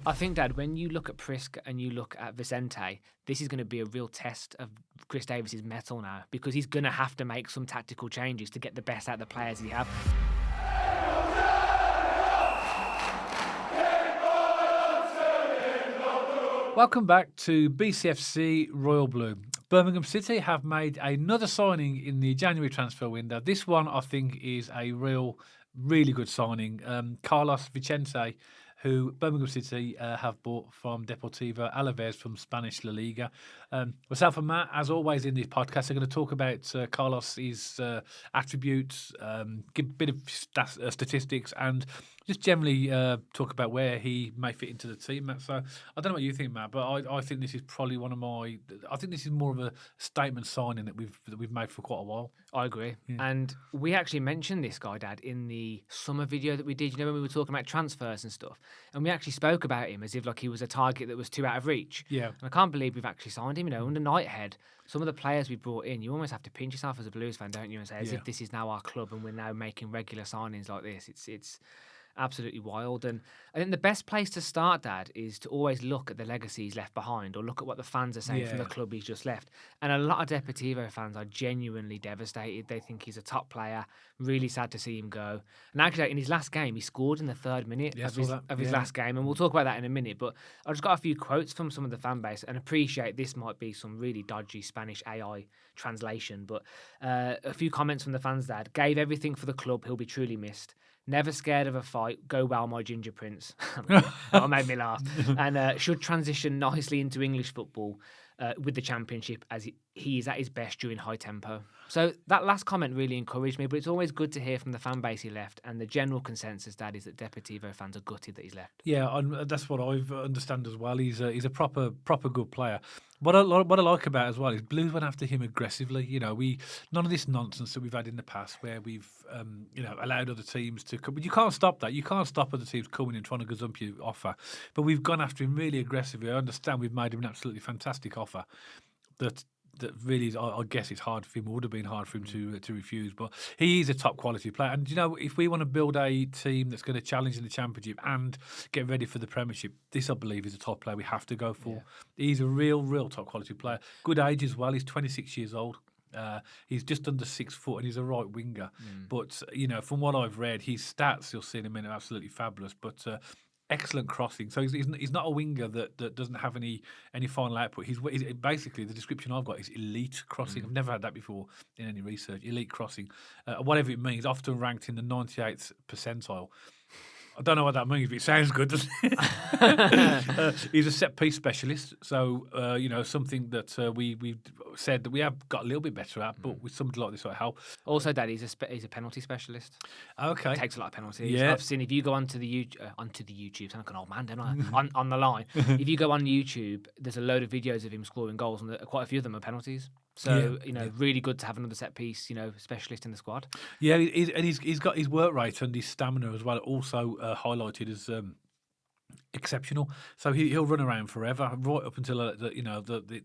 I think, Dad, when you look at Prisk and you look at Vicente, this is going to be a real test of Chris Davis's mettle now, because he's going to have to make some tactical changes to get the best out of the players he has. Welcome back to BCFC Royal Blue. Birmingham City have made another signing in the January transfer window. This one, I think, is a really good signing. Carlos Vicente, who Birmingham City have bought from Deportivo Alaves from Spanish La Liga. Myself and Matt, as always in this podcast, are going to talk about Carlos's attributes, give a bit of statistics, and just generally talk about where he may fit into the team, Matt. So I don't know what you think, Matt, but I think this is probably I think this is more of a statement signing that we've made for quite a while. I agree. Yeah. And we actually mentioned this guy, Dad, in the summer video that we did, when we were talking about transfers and stuff. And we actually spoke about him as if he was a target that was too out of reach. Yeah. And I can't believe we've actually signed him. Under Nighthead, some of the players we brought in, you almost have to pinch yourself as a Blues fan, don't you? And say, as if this is now our club and we're now making regular signings like this. It's absolutely wild. And I think the best place to start, Dad, is to always look at the legacy he's left behind, or look at what the fans are saying from the club he's just left. And a lot of Deportivo fans are genuinely devastated. They think he's a top player. Really sad to see him go. And actually, in his last game, he scored in the 3rd minute of his last game. And we'll talk about that in a minute. But I just got a few quotes from some of the fan base, and appreciate this might be some really dodgy Spanish AI translation. But a few comments from the fans, Dad. Gave everything for the club. He'll be truly missed. Never scared of a fight. Go well, my ginger prince. That made me laugh. And should transition nicely into English football with the Championship, as he is at his best during high tempo. So that last comment really encouraged me, but it's always good to hear from the fan base he left. And the general consensus, Dad, is that Deportivo fans are gutted that he's left. Yeah, that's what I understand as well. He's a proper good player. What I like about it as well is Blues went after him aggressively. None of this nonsense that we've had in the past where we've allowed other teams to come. You can't stop that. You can't stop other teams coming and trying to gazump your offer. But we've gone after him really aggressively. I understand we've made him an absolutely fantastic offer. That really is, I guess it's hard for him, or would have been hard for him to refuse. But he is a top quality player. And, if we want to build a team that's going to challenge in the Championship and get ready for the Premiership, this, I believe, is a top player we have to go for. Yeah. He's a real top quality player. Good age as well. He's 26 years old. He's just under 6 foot, and he's a right winger. But, from what I've read, his stats, you'll see in a minute, are absolutely fabulous. But excellent crossing. So he's not a winger that doesn't have any final output. He's basically, the description I've got is elite crossing. I've never had that before in any research. Elite crossing, whatever it means, often ranked in the 98th percentile. I don't know what that means, but it sounds good, doesn't it? He's a set-piece specialist, so, something that we've said that we have got a little bit better at, but with somebody like this, will help. Also, Dad, he's a penalty specialist. Okay. He takes a lot of penalties. Yeah. I've seen, if you go onto the YouTube, sound like an old man, don't I? on the line. If you go on YouTube, there's a load of videos of him scoring goals, and quite a few of them are penalties. So, really good to have another set-piece, specialist in the squad. Yeah, he's got his work rate and his stamina as well, also highlighted as exceptional. So he'll run around forever, right up until the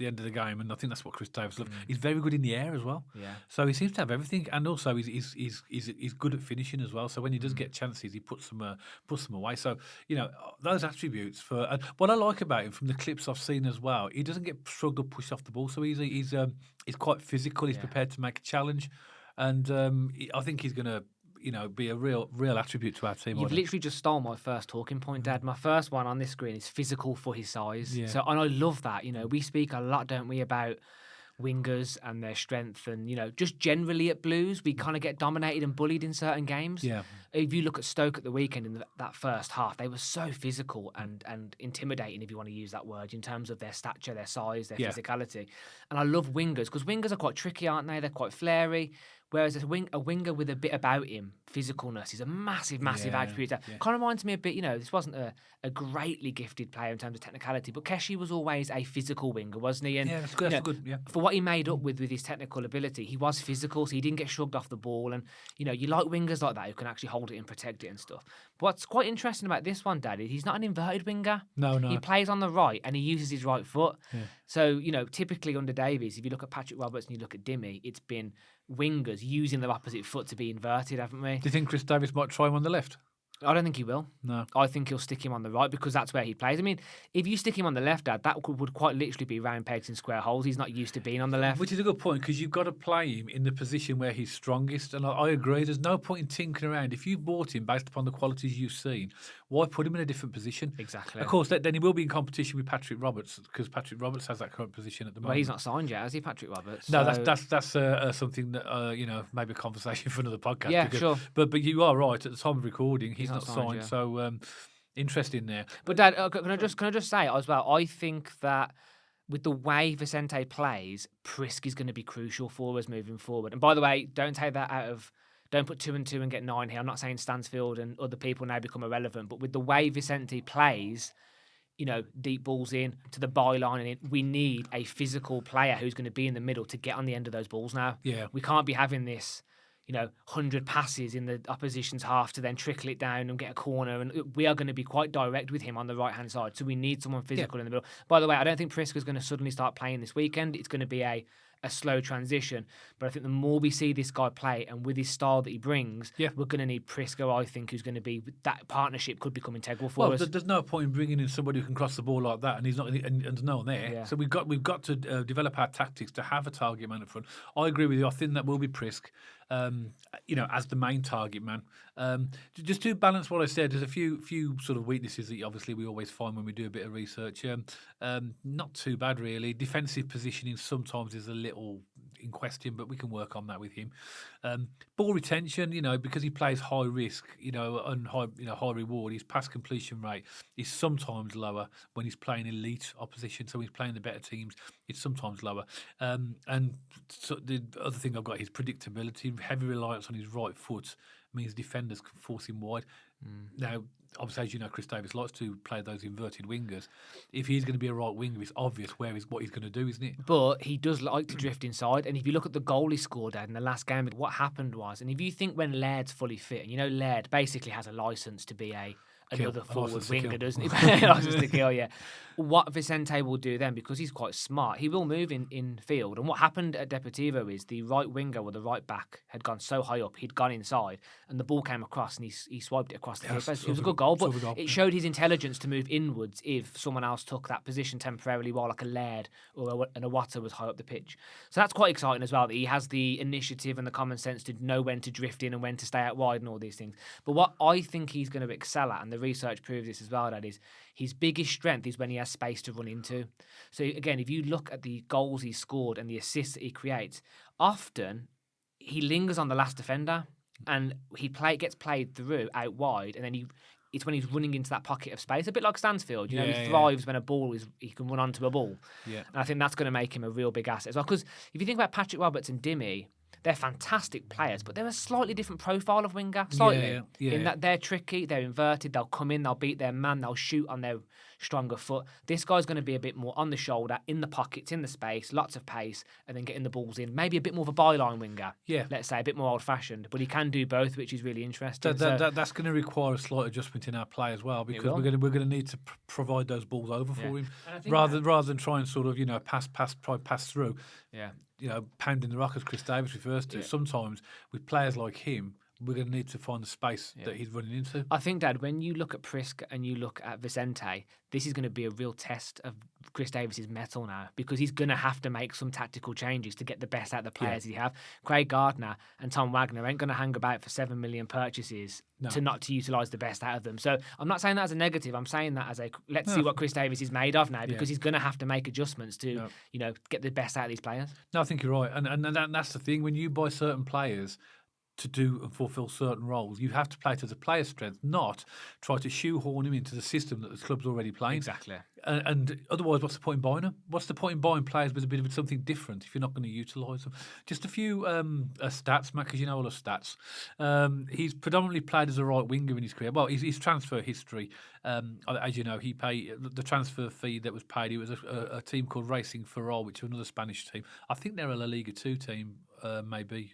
end of the game, and I think that's what Chris Davis loves. He's very good in the air as well. Yeah. So he seems to have everything, and also he's good at finishing as well. So when he does get chances, he puts them away. So those attributes and what I like about him from the clips I've seen as well, he doesn't get shrugged or pushed off the ball so easy. He's quite physical. He's prepared to make a challenge, and I think he's going to be a real attribute to our team. You've literally just stole my first talking point, Dad. My first one on this screen is physical for his size. Yeah. So, and I love that. We speak a lot, don't we, about wingers and their strength, and just generally at Blues we kind of get dominated and bullied in certain games. Yeah. If you look at Stoke at the weekend in that first half, they were so physical and intimidating, if you want to use that word, in terms of their stature, their size, their physicality. And I love wingers because wingers are quite tricky, aren't they? They're quite flary. Whereas a winger with a bit about him, physicalness, is a massive attribute. Yeah. Kind of reminds me a bit, this wasn't a greatly gifted player in terms of technicality, but Keshi was always a physical winger, wasn't he? And that's good. That's good. Yeah. For what he made up with his technical ability, he was physical, so he didn't get shrugged off the ball. And, you like wingers like that who can actually hold it and protect it and stuff. But what's quite interesting about this one, Dad, is he's not an inverted winger. No. He plays on the right and he uses his right foot. Yeah. So, typically under Davies, if you look at Patrick Roberts and you look at Dimmy, it's been wingers using their opposite foot to be inverted, haven't we? Do you think Chris Davis might try him on the left? I don't think he will. No. I think he'll stick him on the right because that's where he plays. I mean, if you stick him on the left, Dad, that would quite literally be round pegs in square holes. He's not used to being on the left. Which is a good point because you've got to play him in the position where he's strongest. And I agree, there's no point in tinkering around. If you bought him based upon the qualities you've seen, why put him in a different position? Exactly. Of course, then he will be in competition with Patrick Roberts because Patrick Roberts has that current position at the moment. Well, he's not signed yet, has he, Patrick Roberts? No, So- that's something that maybe a conversation for another podcast. Yeah, sure. But you are right. At the time of recording, he's not signed. yeah. So interesting there. But Dad, can I just say as well? I think that with the way Vicente plays, Prisk is going to be crucial for us moving forward. And by the way, don't take that out of. Don't put 2 and 2 and get 9 here. I'm not saying Stansfield and other people now become irrelevant, but with the way Vicente plays, deep balls in to the byline and in, we need a physical player who's going to be in the middle to get on the end of those balls now. Yeah. We can't be having this. 100 passes in the opposition's half to then trickle it down and get a corner. And we are going to be quite direct with him on the right-hand side. So we need someone physical in the middle. By the way, I don't think Priska's going to suddenly start playing this weekend. It's going to be a slow transition. But I think the more we see this guy play and with his style that he brings, we're going to need Priska, I think, who's going to be... That partnership could become integral for us. Well, there's no point in bringing in somebody who can cross the ball like that and he's not, and there's no one there. Yeah. So we've got to develop our tactics to have a target man up front. I agree with you. I think that will be Prisk. As the main target man. Just to balance what I said, there's a few sort of weaknesses that obviously we always find when we do a bit of research. Not too bad really. Defensive positioning sometimes is a little in question, but we can work on that with him. Ball retention, because he plays high risk, and high reward. His pass completion rate is sometimes lower when he's playing elite opposition. So he's playing the better teams. It's sometimes lower. And so the other thing I've got is predictability. Heavy reliance on his right foot means defenders can force him wide. Now, obviously, as you know, Chris Davis likes to play those inverted wingers. If he's going to be a right winger, it's obvious what he's going to do, isn't it? But he does like to drift inside. And if you look at the goal he scored in the last game, what happened was, and if you think when Laird's fully fit, and Laird basically has a licence to be another forward winger, doesn't he? License to kill, yeah. What Vicente will do then, because he's quite smart, he will move in field. And what happened at Deportivo is the right winger or the right back had gone so high up, he'd gone inside, and the ball came across, and he swiped it across the keeper. It was a good goal, but it showed his intelligence to move inwards if someone else took that position temporarily while like a Laird or an Iwata was high up the pitch. So that's quite exciting as well, that he has the initiative and the common sense to know when to drift in and when to stay out wide and all these things. But what I think he's going to excel at, and the research proves this as well, that is his biggest strength is when he has space to run into. So again, if you look at the goals he scored and the assists that he creates, often he lingers on the last defender and gets played through out wide, and then it's when he's running into that pocket of space, a bit like Stansfield. He thrives when he can run onto a ball. Yeah. And I think that's going to make him a real big asset as well. Because if you think about Patrick Roberts and Dimmy, they're fantastic players, but they're a slightly different profile of winger. Slightly. In that they're tricky, they're inverted, they'll come in, they'll beat their man, they'll shoot on their stronger foot. This guy's going to be a bit more on the shoulder, in the pockets, in the space, lots of pace, and then getting the balls in. Maybe a bit more of a byline winger. Yeah. Let's say, a bit more old-fashioned. But he can do both, which is really interesting. That's going to require a slight adjustment in our play as well, because we're going to need to provide those balls over for him, rather than try and sort of, pass through. Yeah. Pounding the rock, as Chris Davis refers to. Sometimes with players like him, we're going to need to find the space that he's running into. I think, Dad, when you look at Prisk and you look at Vicente, this is going to be a real test of Chris Davis's mettle now, because he's going to have to make some tactical changes to get the best out of the players he have. Craig Gardner and Tom Wagner ain't going to hang about for 7 million purchases to utilise the best out of them. So I'm not saying that as a negative. I'm saying that as let's see what Chris Davis is made of now, because he's going to have to make adjustments to get the best out of these players. No, I think you're right, and that's the thing. When you buy certain players to do and fulfil certain roles, you have to play to the player's strength, not try to shoehorn him into the system that the club's already playing. Exactly. And otherwise, what's the point in buying them? What's the point in buying players with a bit of something different if you're not going to utilise them? Just a few stats, Matt, because you know all the stats. He's predominantly played as a right winger in his career. Well, his transfer history, as you know, he paid the transfer fee that was paid. It was a team called Racing Ferrol, which is another Spanish team. I think they're a La Liga 2 team, maybe,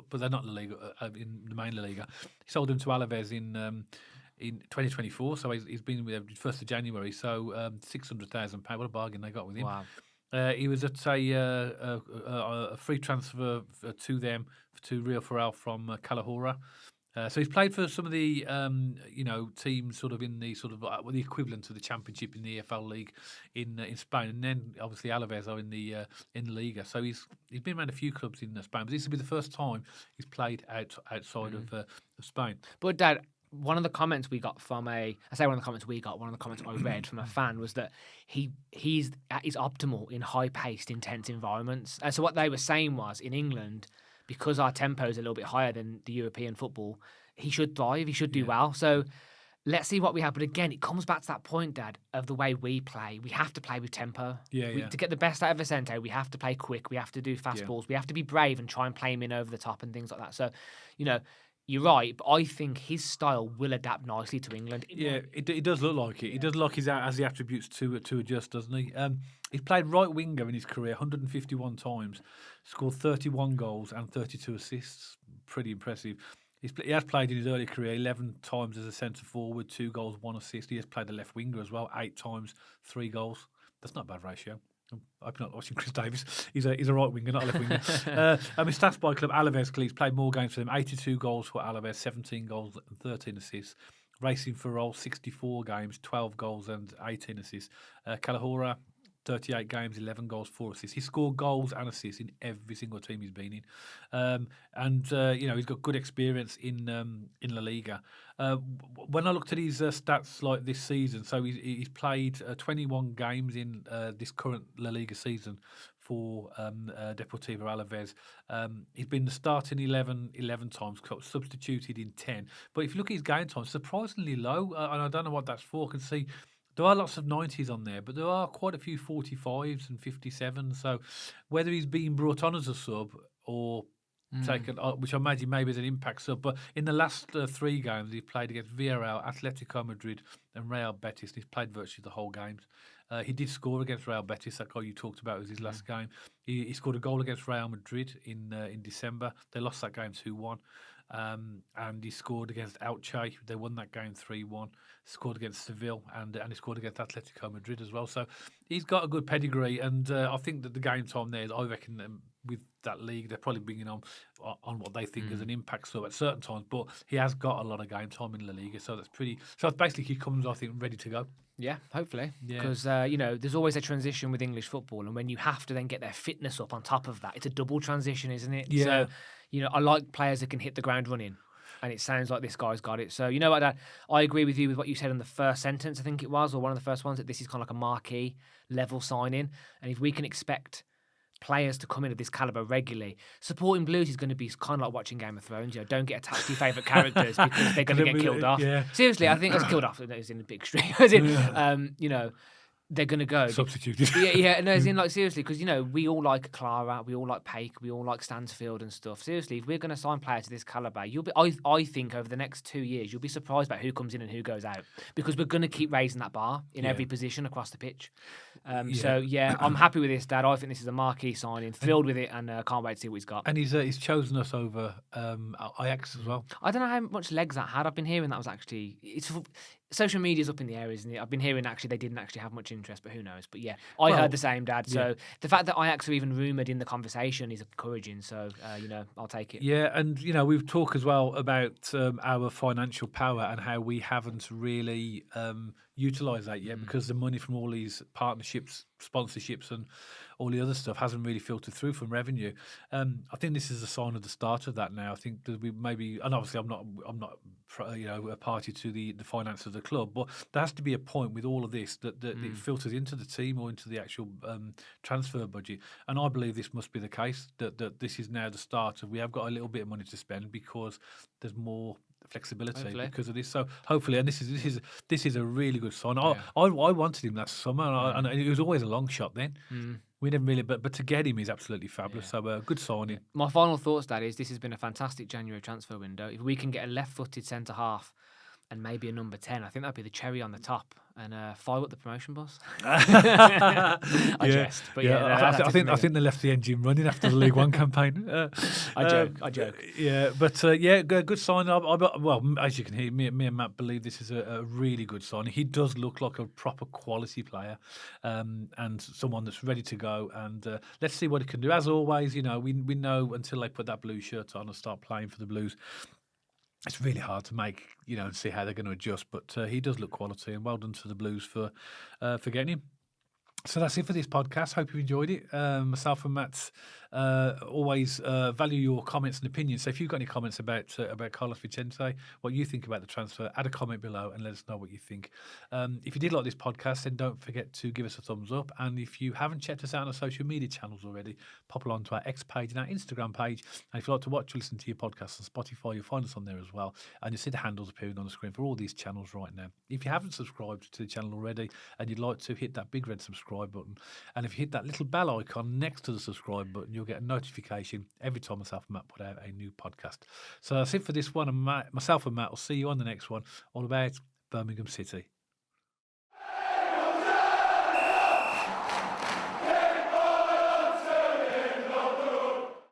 but they're not La Liga in the main La Liga. He sold them to Alaves in 2024, so he's been with them 1st of January, so £600,000. What a bargain they got with him. Wow. He was at a free transfer to them, to Rio Ferral from Calahorra. So he's played for some of the teams sort of in the sort of the equivalent to the Championship in the EFL League in Spain, and then obviously Alaves are in the Liga. So he's been around a few clubs in Spain, but this will be the first time he's played outside of Spain. But Dad, one of the comments we got from one of the comments I read from a fan was that he's at his optimal in high-paced, intense environments. And so what they were saying was, in England, because our tempo is a little bit higher than the European football, he should thrive, he should do well. So let's see what we have. But again, it comes back to that point, Dad, of the way we play. We have to play with tempo. To get the best out of Vicente, we have to play quick. We have to do fast balls. We have to be brave and try and play him in over the top and things like that. So, you're right, but I think his style will adapt nicely to England. It does look like it. He does look like he has the attributes to adjust, doesn't he? He's played right winger in his career 151 times, scored 31 goals and 32 assists. Pretty impressive. He has played in his early career 11 times as a centre forward, 2 goals, 1 assist. He has played the left winger as well, 8 times, 3 goals. That's not a bad ratio. I'm not watching Chris Davis. He's a right winger, not a left winger. His stats by club, Alaves, he's played more games for them. 82 goals for Alaves, 17 goals and 13 assists. Racing Ferrol, 64 games, 12 goals and 18 assists. Calahorra, 38 games, 11 goals, 4 assists. He scored goals and assists in every single team he's been in. He's got good experience in La Liga. When I looked at his stats like this season, so he's played 21 games in this current La Liga season for Deportivo Alaves. He's been the starting 11 times, substituted in 10. But if you look at his game time, surprisingly low, and I don't know what that's for. I can see there are lots of 90s on there, but there are quite a few 45s and 57s. So whether he's being brought on as a sub or taken, which I imagine maybe is an impact sub, but in the last 3 games, he's played against Villarreal, Atletico Madrid and Real Betis. He's played virtually the whole games. He did score against Real Betis. That guy you talked about was his last game. He scored a goal against Real Madrid in December. They lost that game 2-1. And he scored against Elche. They won that game 3-1. Scored against Seville and he scored against Atletico Madrid as well. So he's got a good pedigree, and I think that the game time there, I reckon with that league, they're probably bringing on what they think is an impact sub at certain times. But he has got a lot of game time in La Liga, so that's pretty. So basically, he comes, I think, ready to go. Yeah, hopefully. Because, there's always a transition with English football, and when you have to then get their fitness up on top of that, it's a double transition, isn't it? Yeah. So, I like players that can hit the ground running, and it sounds like this guy's got it. So, you know what, Dad? I agree with you with what you said in the first sentence, I think it was, or one of the first ones, that this is kind of like a marquee level signing. And if we can expect players to come in of this caliber regularly, supporting Blues is going to be kind of like watching Game of Thrones. Don't get attached to your favourite characters because they're going to get killed off. Yeah. Seriously, I think it's killed off. It's in a big extreme. As in, they're going to go. Substituted. No, as in, like, seriously, because, we all like Clara, we all like Paik, we all like Stansfield and stuff. Seriously, if we're going to sign players to this calibre, I think over the next 2 years, you'll be surprised about who comes in and who goes out, because we're going to keep raising that bar in every position across the pitch. So, I'm happy with this, Dad. I think this is a marquee signing, thrilled with it, and can't wait to see what he's got. And he's chosen us over Ajax as well. I don't know how much legs that had. I've been hearing that was actually... Social media's up in the air, isn't it? I've been hearing actually they didn't actually have much interest, but who knows? But I heard the same, Dad. So the fact that Ajax are even rumoured in the conversation is encouraging. So, I'll take it. Yeah, and, we've talked as well about our financial power and how we haven't really utilised that yet because the money from all these partnerships, sponsorships and all the other stuff hasn't really filtered through from revenue. I think this is a sign of the start of that now. I think that we maybe, and obviously I'm not a party to the finance of the club, but there has to be a point with all of this that it filters into the team or into the actual transfer budget. And I believe this must be the case, that this is now the start of, we have got a little bit of money to spend because there's more flexibility because of this. So hopefully, and this is a really good sign. I wanted him last summer, and it was always a long shot then. We didn't really, but to get him is absolutely fabulous. So good signing. My final thoughts, Dad, is this has been a fantastic January transfer window. If we can get a left-footed centre half and maybe a number 10, I think that'd be the cherry on the top, and fire up the promotion bus. I jest, but I think they left the engine running after the League One campaign. I joke. Yeah, but good sign. Well, as you can hear, me and Matt believe this is a really good sign. He does look like a proper quality player, and someone that's ready to go. And let's see what he can do. As always, we know until they put that blue shirt on and start playing for the Blues, it's really hard to make, and see how they're going to adjust. But he does look quality, and well done to the Blues for getting him. So that's it for this podcast. Hope you enjoyed it. Myself and Matt always value your comments and opinions. So if you've got any comments about Carlos Vicente, what you think about the transfer, add a comment below and let us know what you think. If you did like this podcast, then don't forget to give us a thumbs up. And if you haven't checked us out on our social media channels already, pop along to our X page and our Instagram page. And if you like to watch or listen to your podcasts on Spotify, you'll find us on there as well. And you'll see the handles appearing on the screen for all these channels right now. If you haven't subscribed to the channel already and you'd like to, hit that big red subscribe button, and if you hit that little bell icon next to the subscribe button, you'll get a notification every time myself and Matt put out a new podcast. So that's it for this one, and myself and Matt will see you on the next one, all about Birmingham City.